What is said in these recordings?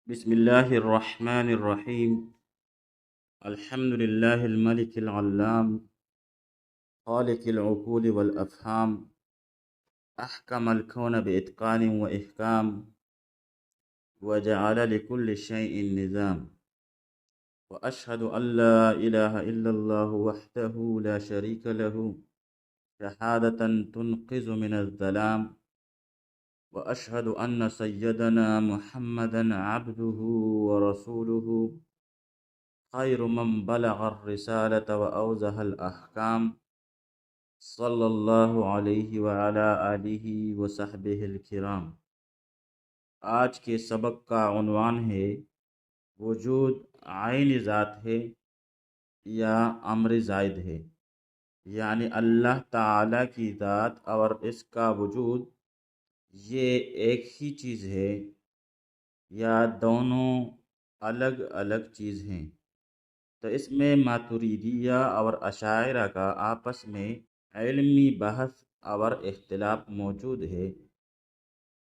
بسم الله الرحمن الرحيم. الحمد لله الملك العلام خالق العقول والأفهام. أحكم الكون بإتقان وإحكام، وجعل لكل شيء نظام. وأشهد أن لا إله إلا الله وحده لا شريك له، شهادة تنقذ من الظلام. وأشهد أن سيدنا محمدا عبده ورسوله، خير من بلغ الرسالة وأوضح الأحكام، صلی اللہ علیہ وعلی آلہ وصحبہ الکرام۔ آج کے سبق کا عنوان ہے وجود عین ذات ہے یا امر زائد ہے، یعنی اللہ تعالیٰ کی ذات اور اس کا وجود یہ ایک ہی چیز ہے یا دونوں الگ الگ چیز ہیں۔ تو اس میں ماتریدیہ اور اشاعرہ کا آپس میں علمی بحث اور اختلاف موجود ہے۔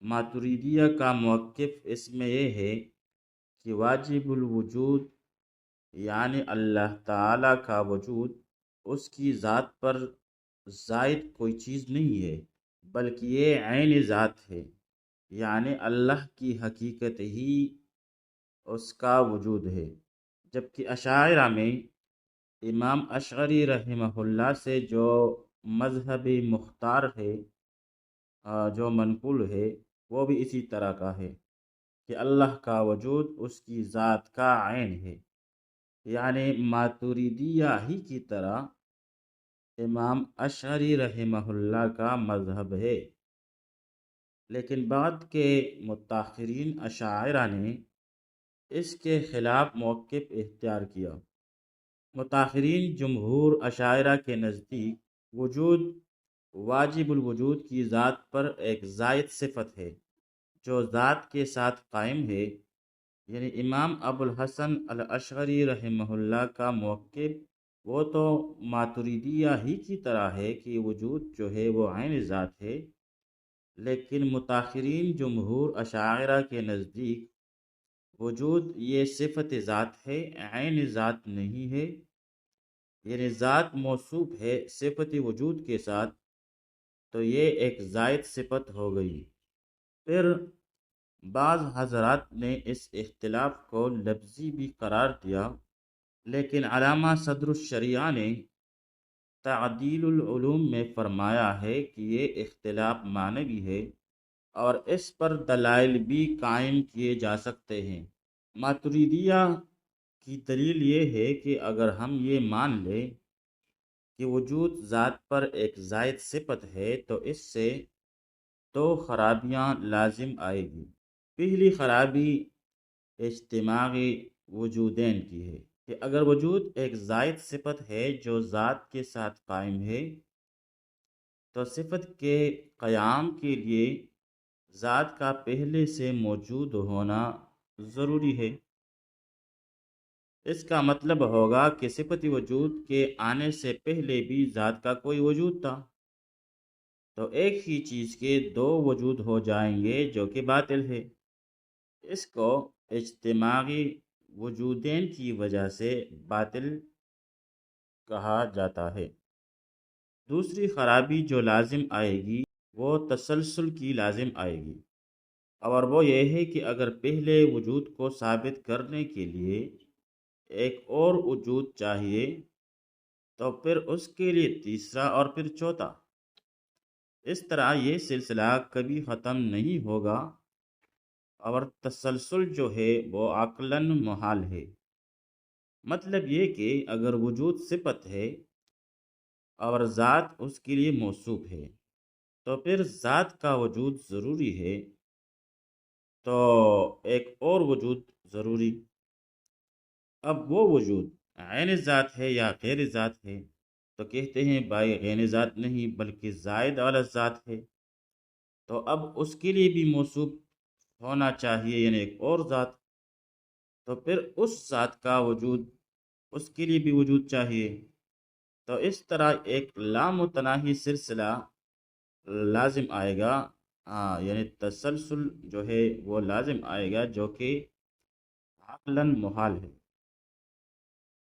ماتریدیہ کا موقف اس میں یہ ہے کہ واجب الوجود یعنی اللہ تعالیٰ کا وجود اس کی ذات پر زائد کوئی چیز نہیں ہے، بلکہ یہ عین ذات ہے، یعنی اللہ کی حقیقت ہی اس کا وجود ہے۔ جبکہ اشاعرہ میں امام اشعری رحمہ اللہ سے جو مذہب مختار ہے، جو منقول ہے، وہ بھی اسی طرح کا ہے کہ اللہ کا وجود اس کی ذات کا عین ہے، یعنی ماتریدیہ ہی کی طرح امام اشعری رحمہ اللہ کا مذہب ہے۔ لیکن بعد کے متاخرین اشاعرہ نے اس کے خلاف موقف اختیار کیا۔ متاخرین جمہور اشاعرہ کے نزدیک وجود واجب الوجود کی ذات پر ایک زائد صفت ہے جو ذات کے ساتھ قائم ہے، یعنی امام ابو الحسن الاشعری رحمہ اللہ کا موقف وہ تو ماتریدیہ ہی کی طرح ہے کہ وجود جو ہے وہ عین ذات ہے، لیکن متاخرین جمہور اشاعرہ کے نزدیک وجود یہ صفت ذات ہے، عین ذات نہیں ہے، یعنی ذات موصوف ہے صفت وجود کے ساتھ، تو یہ ایک زائد صفت ہو گئی۔ پھر بعض حضرات نے اس اختلاف کو لفظی بھی قرار دیا، لیکن علامہ صدر الشریعہ نے تعدیل العلوم میں فرمایا ہے کہ یہ اختلاف معنوی ہے اور اس پر دلائل بھی قائم کیے جا سکتے ہیں۔ ماتریدیہ کی دلیل یہ ہے کہ اگر ہم یہ مان لیں کہ وجود ذات پر ایک زائد صفت ہے تو اس سے دو خرابیاں لازم آئے گی۔ پہلی خرابی اجتماعی وجودین کی ہے کہ اگر وجود ایک زائد صفت ہے جو ذات کے ساتھ قائم ہے تو صفت کے قیام کے لیے ذات کا پہلے سے موجود ہونا ضروری ہے۔ اس کا مطلب ہوگا کہ صفت وجود کے آنے سے پہلے بھی ذات کا کوئی وجود تھا، تو ایک ہی چیز کے دو وجود ہو جائیں گے جو کہ باطل ہے۔ اس کو اجتماعی وجودین کی وجہ سے باطل کہا جاتا ہے۔ دوسری خرابی جو لازم آئے گی وہ تسلسل کی لازم آئے گی، اور وہ یہ ہے کہ اگر پہلے وجود کو ثابت کرنے کے لیے ایک اور وجود چاہیے تو پھر اس کے لیے تیسرا اور پھر چوتھا، اس طرح یہ سلسلہ کبھی ختم نہیں ہوگا، اور تسلسل جو ہے وہ عقلاً محال ہے۔ مطلب یہ کہ اگر وجود صفت ہے اور ذات اس کے لیے موصوف ہے تو پھر ذات کا وجود ضروری ہے، تو ایک اور وجود ضروری۔ اب وہ وجود عین ذات ہے یا غیر ذات ہے؟ تو کہتے ہیں بھائی عین ذات نہیں بلکہ زائد والا ذات ہے، تو اب اس کے لیے بھی موصوف ہونا چاہیے، یعنی ایک اور ذات، تو پھر اس ذات کا وجود اس کے لیے بھی وجود چاہیے، تو اس طرح ایک لامتناہی سلسلہ لازم آئے گا، یعنی تسلسل جو ہے وہ لازم آئے گا جو کہ عقلاً محال ہے۔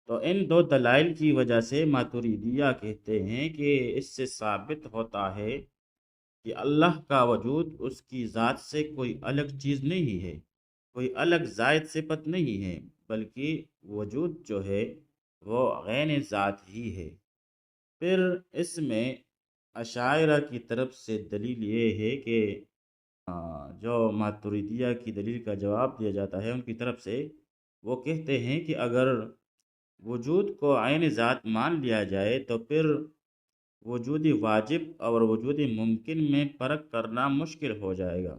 تو ان دو دلائل کی وجہ سے ماتریدیہ کہتے ہیں کہ اس سے ثابت ہوتا ہے کہ اللہ کا وجود اس کی ذات سے کوئی الگ چیز نہیں ہے، کوئی الگ زائد صفت نہیں ہے، بلکہ وجود جو ہے وہ عین ذات ہی ہے۔ پھر اس میں اشاعرہ کی طرف سے دلیل یہ ہے کہ جو ماتریدیہ کی دلیل کا جواب دیا جاتا ہے ان کی طرف سے، وہ کہتے ہیں کہ اگر وجود کو عین ذات مان لیا جائے تو پھر وجود واجب اور وجود ممکن میں فرق کرنا مشکل ہو جائے گا۔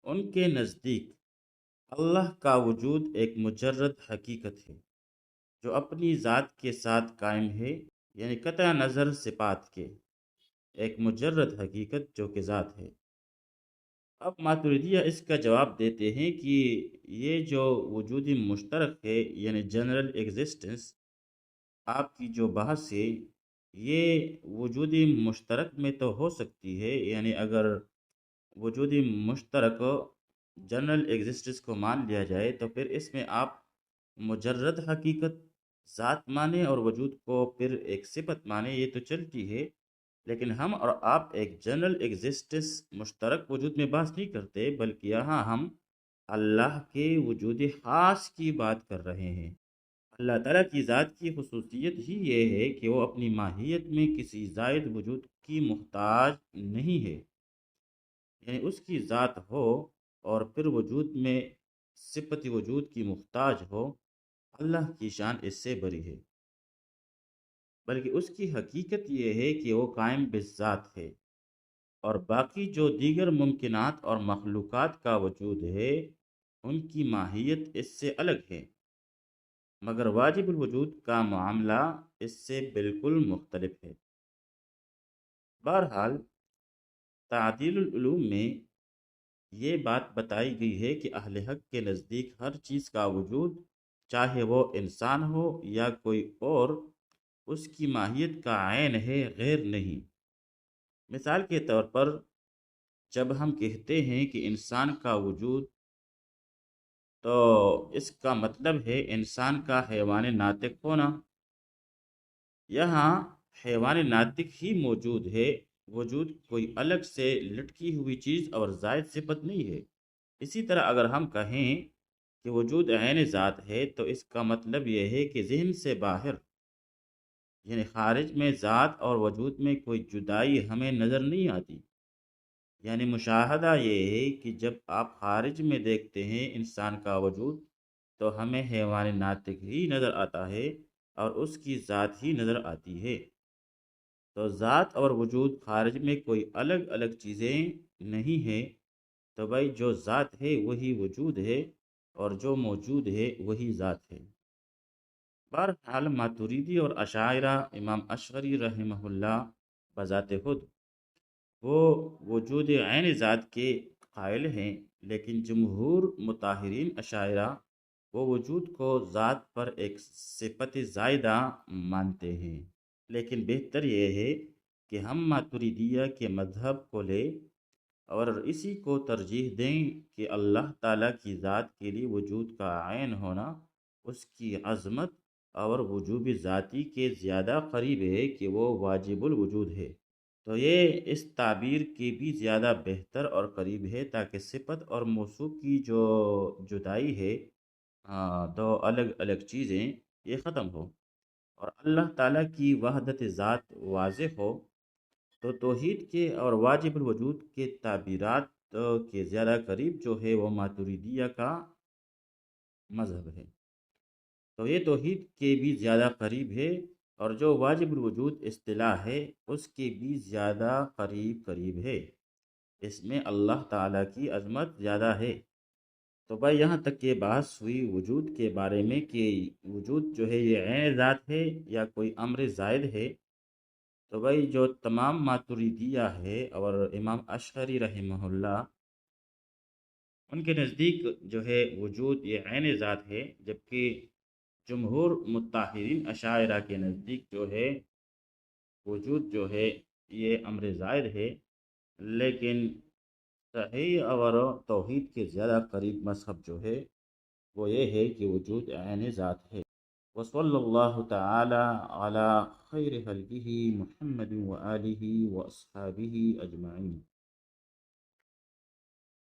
ان کے نزدیک اللہ کا وجود ایک مجرد حقیقت ہے جو اپنی ذات کے ساتھ قائم ہے، یعنی قطع نظر صفات کے، ایک مجرد حقیقت جو کہ ذات ہے۔ اب ماتریدیہ اس کا جواب دیتے ہیں کہ یہ جو وجودی مشترک ہے یعنی جنرل ایگزسٹنس، آپ کی جو بحث ہے یہ وجودی مشترک میں تو ہو سکتی ہے، یعنی اگر وجودی مشترک جنرل ایگزسٹنس کو مان لیا جائے تو پھر اس میں آپ مجرد حقیقت ذات مانے اور وجود کو پھر ایک صفت مانے، یہ تو چلتی ہے، لیکن ہم اور آپ ایک جنرل ایگزسٹنس مشترک وجود میں بحث نہیں کرتے، بلکہ یہاں ہم اللہ کے وجود خاص کی بات کر رہے ہیں۔ اللہ تعالیٰ کی ذات کی خصوصیت ہی یہ ہے کہ وہ اپنی ماہیت میں کسی زائد وجود کی محتاج نہیں ہے، یعنی اس کی ذات ہو اور پھر وجود میں صفت وجود کی محتاج ہو، اللہ کی شان اس سے بری ہے، بلکہ اس کی حقیقت یہ ہے کہ وہ قائم بالذات ہے، اور باقی جو دیگر ممکنات اور مخلوقات کا وجود ہے ان کی ماہیت اس سے الگ ہے، مگر واجب الوجود کا معاملہ اس سے بالکل مختلف ہے۔ بہرحال تعدیل العلوم میں یہ بات بتائی گئی ہے کہ اہل حق کے نزدیک ہر چیز کا وجود، چاہے وہ انسان ہو یا کوئی اور، اس کی ماہیت کا عین ہے، غیر نہیں۔ مثال کے طور پر جب ہم کہتے ہیں کہ انسان کا وجود، تو اس کا مطلب ہے انسان کا حیوان ناطق ہونا۔ یہاں حیوان ناطق ہی موجود ہے، وجود کوئی الگ سے لٹکی ہوئی چیز اور زائد صفت نہیں ہے۔ اسی طرح اگر ہم کہیں کہ وجود عین ذات ہے تو اس کا مطلب یہ ہے کہ ذہن سے باہر، یعنی خارج میں ذات اور وجود میں کوئی جدائی ہمیں نظر نہیں آتی۔ یعنی مشاہدہ یہ ہے کہ جب آپ خارج میں دیکھتے ہیں انسان کا وجود تو ہمیں حیوان ناطق ہی نظر آتا ہے اور اس کی ذات ہی نظر آتی ہے۔ تو ذات اور وجود خارج میں کوئی الگ الگ چیزیں نہیں ہیں، تو بھائی جو ذات ہے وہی وجود ہے اور جو موجود ہے وہی ذات ہے۔ بہرحال ماتریدی اور اشاعرہ، امام اشعری رحمہ اللہ بذات خود وہ وجود عین ذات کے قائل ہیں، لیکن جمہور مطہرین اشاعرہ وہ وجود کو ذات پر ایک صفت زائدہ مانتے ہیں۔ لیکن بہتر یہ ہے کہ ہم ماتریدیہ کے مذہب کو لیں اور اسی کو ترجیح دیں کہ اللہ تعالیٰ کی ذات کے لیے وجود کا عین ہونا اس کی عظمت اور وجوب ذاتی کے زیادہ قریب ہے کہ وہ واجب الوجود ہے۔ تو یہ اس تعبیر کی بھی زیادہ بہتر اور قریب ہے تاکہ صفت اور موصوف کی جو جدائی ہے، دو الگ الگ چیزیں، یہ ختم ہو اور اللہ تعالیٰ کی وحدت ذات واضح ہو۔ تو توحید کے اور واجب الوجود کے تعبیرات کے زیادہ قریب جو ہے وہ ماتریدیہ کا مذہب ہے۔ تو یہ توحید کے بھی زیادہ قریب ہے، اور جو واجب الوجود اصطلاح ہے اس کے بھی زیادہ قریب ہے۔ اس میں اللہ تعالیٰ کی عظمت زیادہ ہے۔ تو بھائی یہاں تک یہ بحث ہوئی وجود کے بارے میں کہ وجود جو ہے یہ عین ذات ہے یا کوئی امر زائد ہے۔ تو بھائی جو تمام ماتریدیہ ہے اور امام اشعری رحمہ اللہ، ان کے نزدیک جو ہے وجود یہ عین ذات ہے، جبکہ جمہور مطہرین اشاعرہ کے نزدیک جو ہے وجود جو ہے یہ امر زائد ہے، لیکن صحیح اور توحید کے زیادہ قریب مذہب جو ہے وہ یہ ہے کہ وجود عین ذات ہے۔ وصلی اللہ تعالی علی خیر خلقہ محمد وآلہ واصحابہ اجمعین۔